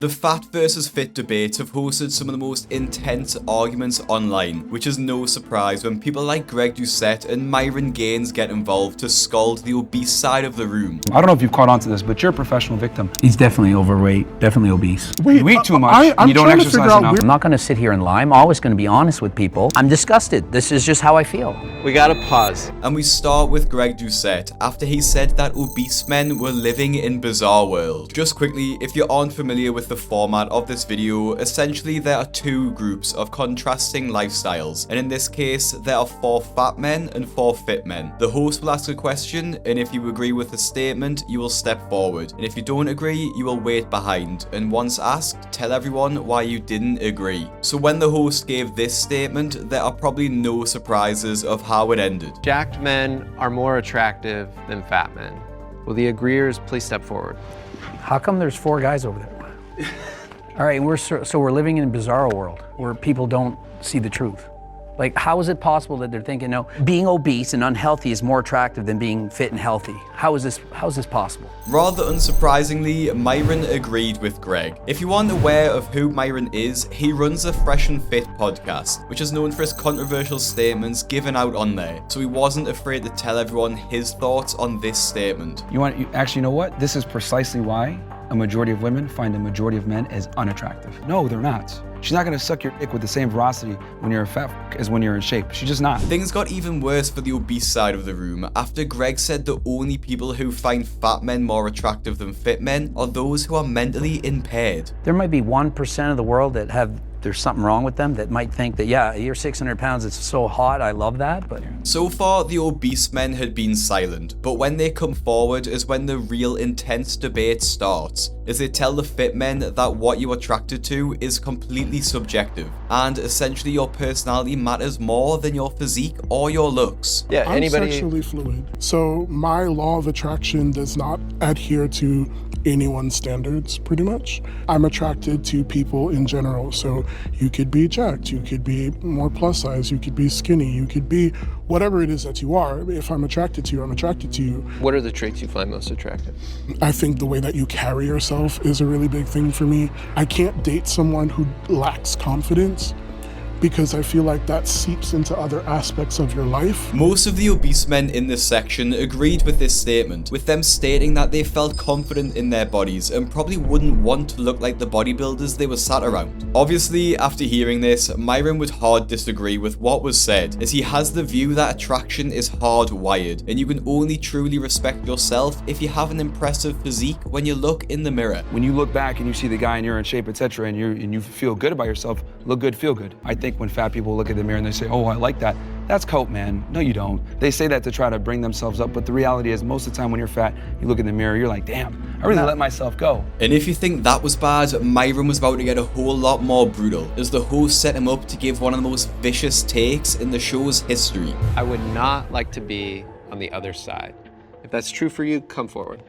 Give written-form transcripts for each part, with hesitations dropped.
The fat versus fit debates have hosted some of the most intense arguments online, which is no surprise when people like Greg Doucette and Myron Gaines get involved to scald the obese side of the room. I don't know if you've caught on to this, but you're a professional victim. He's definitely overweight, definitely obese. Wait, you eat too much, you don't exercise enough. I'm not going to sit here and lie. I'm always going to be honest with people. I'm disgusted. This is just how I feel. We gotta pause. And we start with Greg Doucette after he said that obese men were living in bizarre world. Just quickly, if you aren't familiar with the format of this video, essentially there are two groups of contrasting lifestyles, and in this case there are 4 fat men and 4 fit men. The host will ask a question, and if you agree with the statement you will step forward, and if you don't agree you will wait behind, and once asked tell everyone why you didn't agree. So when the host gave this statement, there are probably no surprises of how it ended. Jacked men are more attractive than fat men. Will the agreeers please step forward? How come there's 4 guys over there? All right, we're living in a bizarre world where people don't see the truth. Like, how is it possible that they're thinking, no, being obese and unhealthy is more attractive than being fit and healthy? How is this possible? Rather unsurprisingly, Myron agreed with Greg. If you aren't aware of who Myron is, he runs the Fresh and Fit podcast, which is known for his controversial statements given out on there, so he wasn't afraid to tell everyone his thoughts on this statement. Actually, you know what? This is precisely why a majority of women find a majority of men as unattractive. No, they're not. She's not gonna suck your dick with the same veracity when you're fat as when you're in shape. She's just not. Things got even worse for the obese side of the room after Greg said the only people who find fat men more attractive than fit men are those who are mentally impaired. There might be 1% of the world that there's something wrong with them that might think that, yeah, you're 600 pounds, it's so hot, I love that, but... So far, the obese men had been silent, but when they come forward is when the real intense debate starts, as they tell the fit men that what you're attracted to is completely subjective, and essentially your personality matters more than your physique or your looks. Yeah, I'm anybody... sexually fluid, so my law of attraction does not adhere to anyone's standards, pretty much. I'm attracted to people in general, so you could be jacked, you could be more plus size, you could be skinny, you could be whatever it is that you are. If I'm attracted to you, I'm attracted to you. What are the traits you find most attractive? I think the way that you carry yourself is a really big thing for me. I can't date someone who lacks confidence, because I feel like that seeps into other aspects of your life. Most of the obese men in this section agreed with this statement, with them stating that they felt confident in their bodies and probably wouldn't want to look like the bodybuilders they were sat around. Obviously, after hearing this, Myron would hard disagree with what was said, as he has the view that attraction is hardwired, and you can only truly respect yourself if you have an impressive physique when you look in the mirror. When you look back and you see the guy and you're in shape, etc., and you feel good about yourself, look good, feel good. I think when fat people look at the mirror and they say, oh, I like that, that's coat, man. No, you don't. They say that to try to bring themselves up, but the reality is most of the time when you're fat, you look in the mirror, you're like, damn, I really let myself go. And if you think that was bad, Myron was about to get a whole lot more brutal, as the host set him up to give one of the most vicious takes in the show's history. I would not like to be on the other side. If that's true for you, come forward.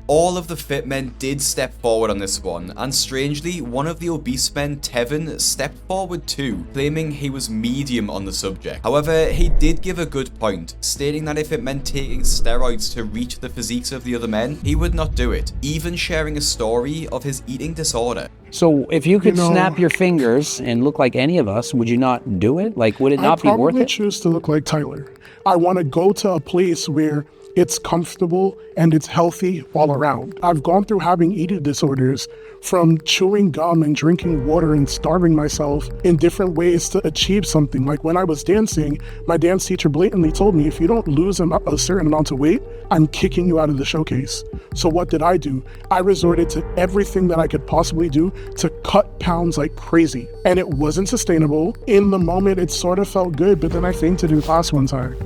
All of the fit men did step forward on this one, and strangely, one of the obese men, Tevin, stepped forward too, claiming he was medium on the subject. However, he did give a good point, stating that if it meant taking steroids to reach the physiques of the other men, he would not do it, even sharing a story of his eating disorder. So if you could snap your fingers and look like any of us, would you not do it? Like, would it not be worth it? I probably choose to look like Tyler. I want to go to a place where it's comfortable and it's healthy all around. I've gone through having eating disorders, from chewing gum and drinking water and starving myself in different ways to achieve something. Like when I was dancing, my dance teacher blatantly told me, if you don't lose a certain amount of weight, I'm kicking you out of the showcase. So what did I do? I resorted to everything that I could possibly do to cut pounds like crazy. And it wasn't sustainable. In the moment, it sort of felt good, but then I fainted in class one time.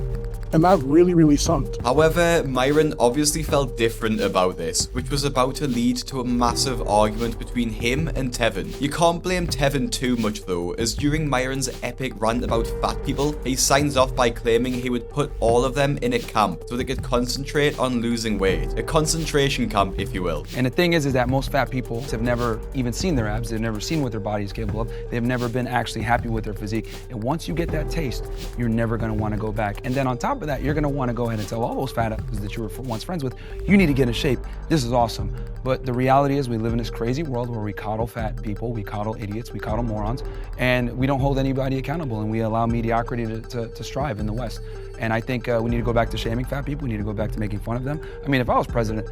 And that really, really sucked. However, Myron obviously felt different about this, which was about to lead to a massive argument between him and Tevin. You can't blame Tevin too much though, as during Myron's epic rant about fat people, he signs off by claiming he would put all of them in a camp so they could concentrate on losing weight. A concentration camp, if you will. And the thing is that most fat people have never even seen their abs, they've never seen what their body is capable of, they've never been actually happy with their physique. And once you get that taste, you're never gonna wanna go back. And then on top top of that, you're gonna wanna go ahead and tell all those fat apples that you were once friends with, you need to get in shape. This is awesome. But the reality is we live in this crazy world where we coddle fat people, we coddle idiots, we coddle morons, and we don't hold anybody accountable, and we allow mediocrity to strive in the West. And I think we need to go back to shaming fat people. We need to go back to making fun of them. I mean, if I was president,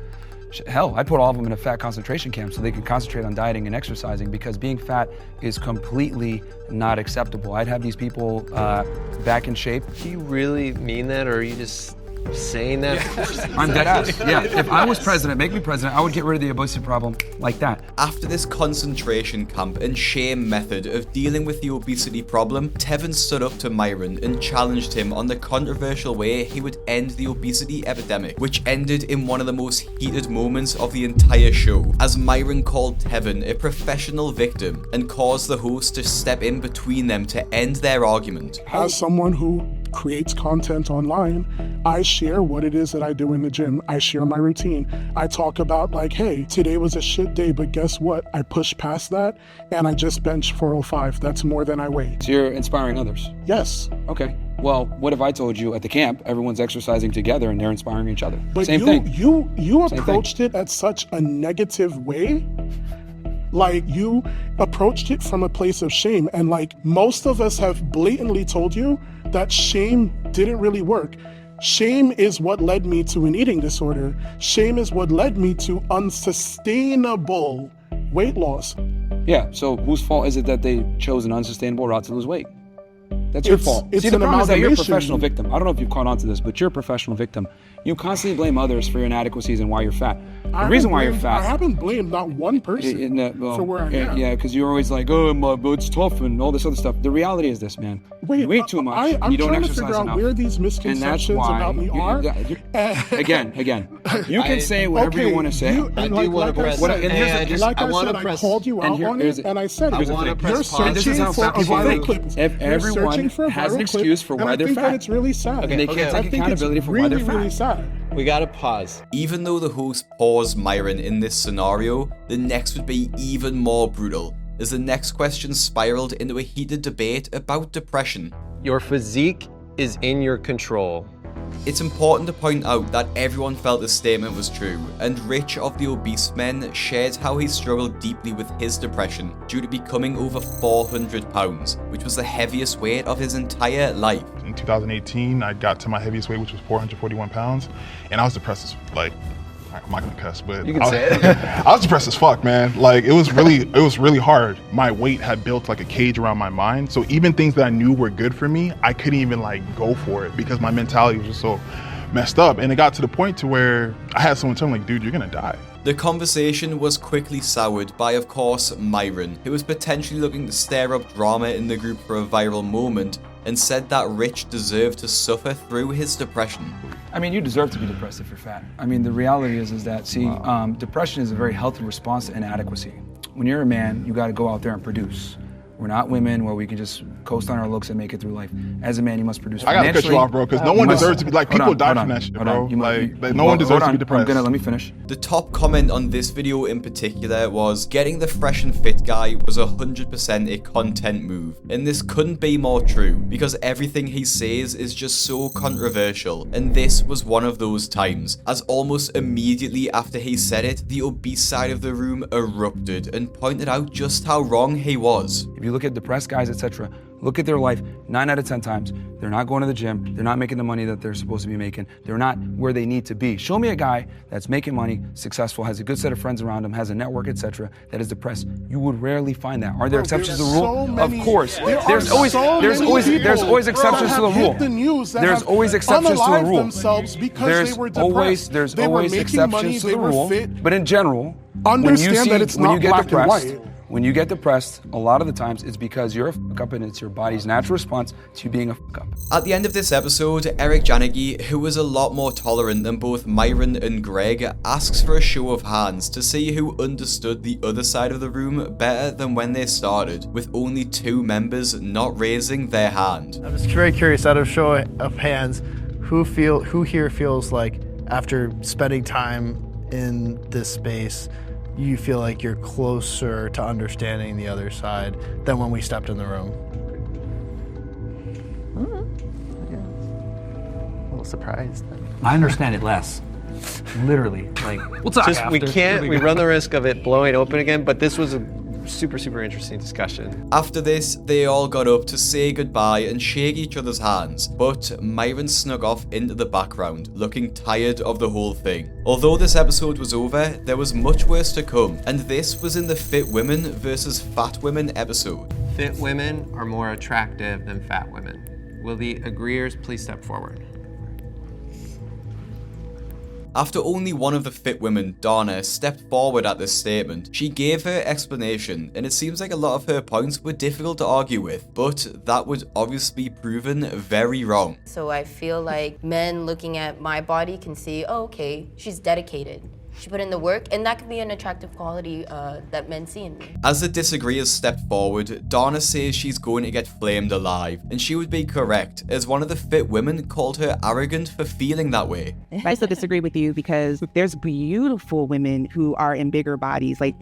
hell, I'd put all of them in a fat concentration camp so they can concentrate on dieting and exercising, because being fat is completely not acceptable. I'd have these people back in shape. Do you really mean that, or are you just saying that? I'm dead ass. Yeah, if I was president, make me president, I would get rid of the obesity problem like that. After this concentration camp and shame method of dealing with the obesity problem, Tevin stood up to Myron and challenged him on the controversial way he would end the obesity epidemic, which ended in one of the most heated moments of the entire show, as Myron called Tevin a professional victim and caused the host to step in between them to end their argument. As someone who creates content online, I share what it is that I do in the gym. I share my routine. I talk about like, hey, today was a shit day, but guess what? I pushed past that and I just benched 405. That's more than I weigh. So you're inspiring others? Yes. Okay. Well, what if I told you at the camp, everyone's exercising together and they're inspiring each other? But Same thing. You approached it at such a negative way. Like, you approached it from a place of shame. And like, most of us have blatantly told you that shame didn't really work. Shame is what led me to an eating disorder. Shame is what led me to unsustainable weight loss. Yeah, so whose fault is it that they chose an unsustainable route to lose weight? That's your fault. It's See, the an problem is that you're a amalgamation. professional victim. I don't know if you've caught on to this, but you're a professional victim. You constantly blame others for your inadequacies and why you're fat. The reason why you're fat... I haven't blamed not one person for where I am. Yeah, because you're always like, oh, it's tough and all this other stuff. The reality is this, man. Wait, you eat too much. I'm you don't trying to exercise figure out enough. where these misconceptions about me are. Again, you can say whatever you want to say. I do want to press. I called you out on it, and I said I want to press you're pause. searching for a viral clip. If everyone has an excuse for why they're I think that fat, it's really sad. and they can't take accountability for why they're fat. Really sad. We gotta pause. Even though the host paused Myron in this scenario, the next would be even more brutal, as the next question spiraled into a heated debate about depression. Your physique is in your control. It's important to point out that everyone felt the statement was true, and Rich of the Obese Men shared how he struggled deeply with his depression due to becoming over 400 pounds, which was the heaviest weight of his entire life. In 2018, I got to my heaviest weight, which was 441 pounds, and I was depressed as, like, I'm not gonna cuss, but You can say it. I was depressed as fuck, man. Like, it was really hard. My weight had built like a cage around my mind, so even things that I knew were good for me, I couldn't even like go for it because my mentality was just so messed up. And it got to the point to where I had someone tell me, like, dude, you're gonna die. The conversation was quickly soured by, of course, Myron, who was potentially looking to stir up drama in the group for a viral moment, and said that Rich deserved to suffer through his depression. I mean, you deserve to be depressed if you're fat. I mean, the reality is that, see, depression is a very healthy response to inadequacy. When you're a man, you gotta go out there and produce. We're not women where we can just coast on our looks and make it through life. As a man, you must produce I gotta cut you off, bro, because no one deserves to be, like, people die from that shit, bro. No one deserves to be depressed. Let me finish. The top comment on this video in particular was, getting the fresh and fit guy was 100% a content move. And this couldn't be more true, because everything he says is just so controversial. And this was one of those times, as almost immediately after he said it, the obese side of the room erupted and pointed out just how wrong he was. If you look at depressed guys, etc., look at their life 9 out of 10 times. They're not going to the gym. They're not making the money that they're supposed to be making. They're not where they need to be. Show me a guy that's making money, successful, has a good set of friends around him, has a network, etc., that is depressed. You would rarely find that. Are there exceptions to the rule? Of course. There's always exceptions to the rule. There's always exceptions to the rule. There's always exceptions to the rule. But in general, understand that it's not black and white. When you get depressed, a lot of the times it's because you're a fuck up and it's your body's natural response to you being a fuck up. At the end of this episode, Eric Janicki, who was a lot more tolerant than both Myron and Greg, asks for a show of hands to see who understood the other side of the room better than when they started, with only 2 members not raising their hand. I'm just very curious, out of show of hands, who here feels like after spending time in this space, you feel like you're closer to understanding the other side than when we stepped in the room? surprised. I understand it less. Literally, like, we'll talk Just after. we run the risk of it blowing open again, but this was a super interesting discussion. After this, they all got up to say goodbye and shake each other's hands, but Myron snuck off into the background, looking tired of the whole thing. Although this episode was over, there was much worse to come, and this was in the fit women versus fat women episode. Fit women are more attractive than fat women. Will the agreeers please step forward? After only one of the fit women, Donna, stepped forward at this statement, she gave her explanation, and it seems like a lot of her points were difficult to argue with, but that would obviously be proven very wrong. So I feel like men looking at my body can see, oh, okay, she's dedicated. She put in the work, and that could be an attractive quality that men see in me. As the disagreeers stepped forward, Donna says she's going to get flamed alive, and she would be correct, as one of the fit women called her arrogant for feeling that way. I still disagree with you because there's beautiful women who are in bigger bodies. Like,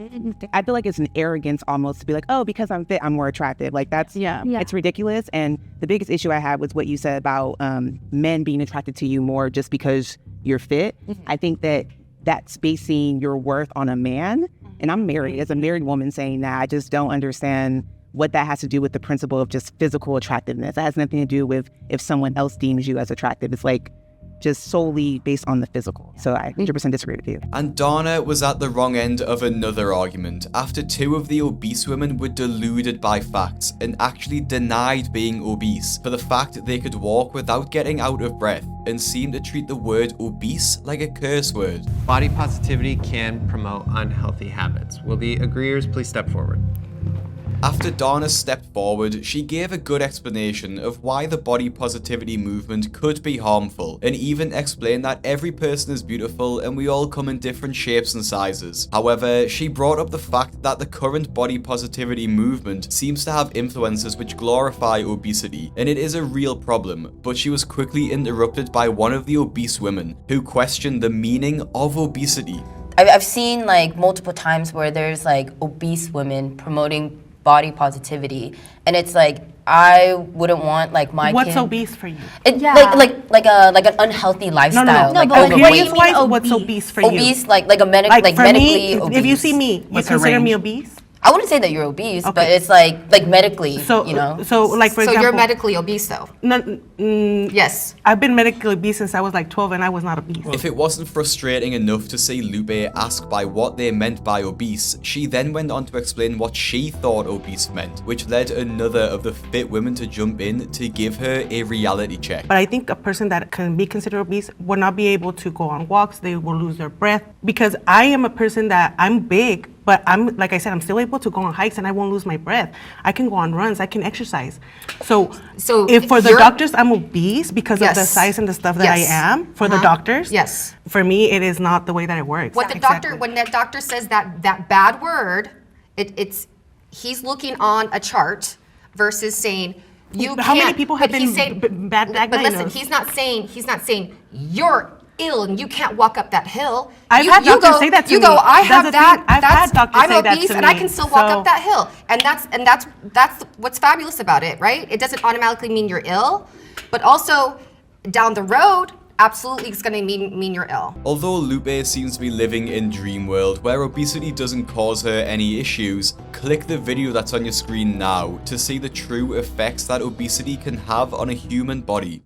I feel like it's an arrogance almost to be like, oh, because I'm fit, I'm more attractive. Like, that's, it's ridiculous. And the biggest issue I had was what you said about men being attracted to you more just because you're fit. I think that's basing your worth on a man. And I'm married. As a married woman saying that, I just don't understand what that has to do with the principle of just physical attractiveness. That has nothing to do with if someone else deems you as attractive. It's like just solely based on the physical. So I 100% disagree with you. And Donna was at the wrong end of another argument after two of the obese women were deluded by facts and actually denied being obese for the fact they could walk without getting out of breath and seemed to treat the word obese like a curse word. Body positivity can promote unhealthy habits. Will the agreeers please step forward? After Donna stepped forward, she gave a good explanation of why the body positivity movement could be harmful, and even explained that every person is beautiful and we all come in different shapes and sizes. However, she brought up the fact that the current body positivity movement seems to have influences which glorify obesity, and it is a real problem, but she was quickly interrupted by one of the obese women, who questioned the meaning of obesity. I've seen like multiple times where there's like obese women promoting body positivity, and it's like I wouldn't want like my What's kid. obese for you? Like an unhealthy lifestyle. No, like but overweight. what's obese for you? Obese, like a Like for medically me, obese. if you see me, you consider me obese? I wouldn't say that you're obese, but Okay. it's like medically, So, you know. so like for So example, you're medically obese though? Yes. I've been medically obese since I was like 12 and I was not obese. If it wasn't frustrating enough to see Lupe ask by what they meant by obese, she then went on to explain what she thought obese meant, which led another of the fit women to jump in to give her a reality check. But I think a person that can be considered obese will not be able to go on walks, they will lose their breath. Because I am a person that I'm big, but I'm, like I said, I'm still able to go on hikes and I won't lose my breath. I can go on runs, I can exercise. So if for the doctors I'm obese because of the size and the stuff that I am, for the doctors, for me it is not the way that it works. What the doctor, when that doctor says that bad word, he's looking on a chart versus saying you How can't. many people have been bad diagnosed? But listen, he's not saying you're ill and you can't walk up that hill. I've had doctors say that to me. You go, I have that. I've had doctors I'm say that obese to and I me. can still walk up that hill. And that's what's fabulous about it, right? It doesn't automatically mean you're ill, but also down the road, absolutely it's going to mean you're ill. Although Lupe seems to be living in dream world where obesity doesn't cause her any issues, click the video that's on your screen now to see the true effects that obesity can have on a human body.